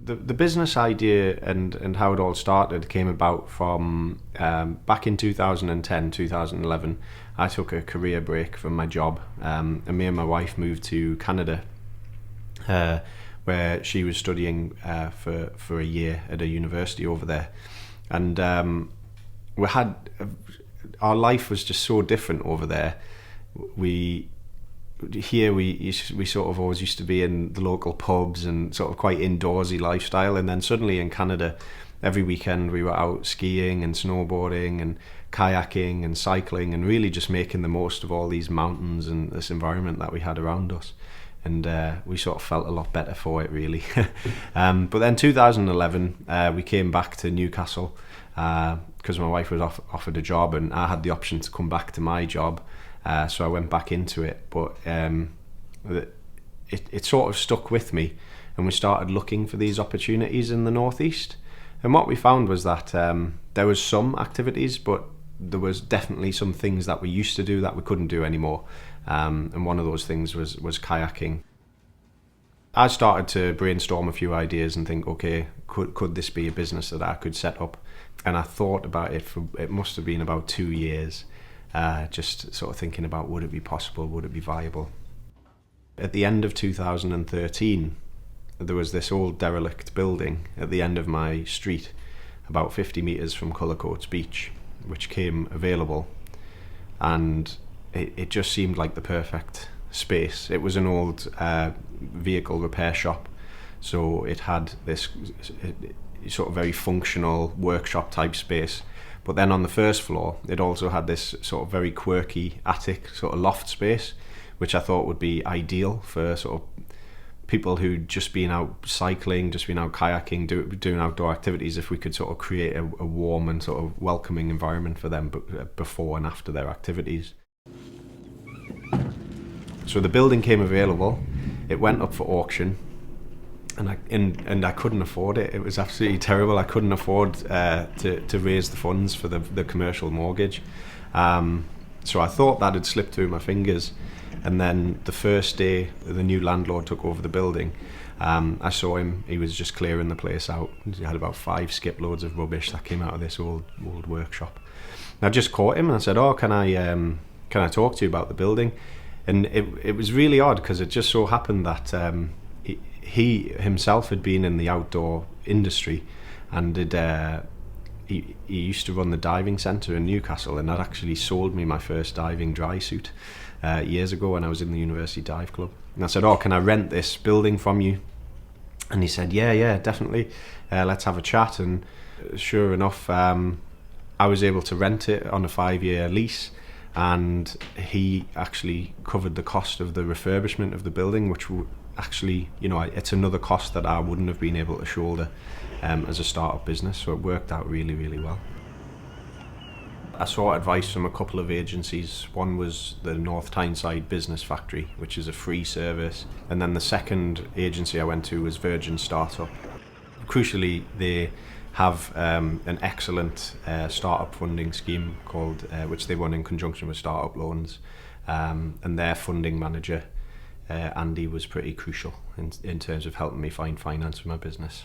the business idea and how it all started came about from back in 2010, 2011. I took a career break from my job, and me and my wife moved to Canada, where she was studying for a year at a university over there. And our life was just so different over there. We sort of always used to be in the local pubs and sort of quite indoorsy lifestyle, and then suddenly in Canada every weekend we were out skiing and snowboarding and kayaking and cycling and really just making the most of all these mountains and this environment that we had around us. And we sort of felt a lot better for it, really. But then 2011 we came back to Newcastle because my wife was offered a job and I had the option to come back to my job. So I went back into it, but it sort of stuck with me, and we started looking for these opportunities in the northeast. And what we found was that there was some activities, but there was definitely some things that we used to do that we couldn't do anymore. And one of those things was kayaking. I started to brainstorm a few ideas and think, okay, could this be a business that I could set up? And I thought about it it must have been about 2 years. Just sort of thinking about, would it be possible, would it be viable? At the end of 2013, there was this old derelict building at the end of my street, about 50 metres from Cullercoats Beach, which came available, and it just seemed like the perfect space. It was an old vehicle repair shop, so it had this sort of very functional workshop type space. But then on the first floor, it also had this sort of very quirky attic, sort of loft space, which I thought would be ideal for sort of people who'd just been out cycling, just been out kayaking, doing outdoor activities. If we could sort of create a warm and sort of welcoming environment for them before and after their activities. So the building came available, it went up for auction, and I couldn't afford it. It was absolutely terrible. I couldn't afford to raise the funds for the commercial mortgage. So I thought that had slipped through my fingers. And then the first day the new landlord took over the building, I saw him. He was just clearing the place out. He had about 5 skip loads of rubbish that came out of this old workshop. And I just caught him and I said, "Oh, can I talk to you about the building?" And it was really odd because it just so happened that he himself had been in the outdoor industry, and he used to run the diving centre in Newcastle, and that actually sold me my first diving dry suit years ago when I was in the University Dive Club. And I said, "Oh, can I rent this building from you?" And he said, yeah, definitely. Let's have a chat. And sure enough, I was able to rent it on a 5-year lease, and he actually covered the cost of the refurbishment of the building, which actually, it's another cost that I wouldn't have been able to shoulder as a startup business. So it worked out really, really well. I sought advice from a couple of agencies. One was the North Tyneside Business Factory, which is a free service. And then the second agency I went to was Virgin Startup. Crucially, they have an excellent startup funding scheme called, which they run in conjunction with Startup Loans. And their funding manager, Andy, was pretty crucial in terms of helping me find finance for my business.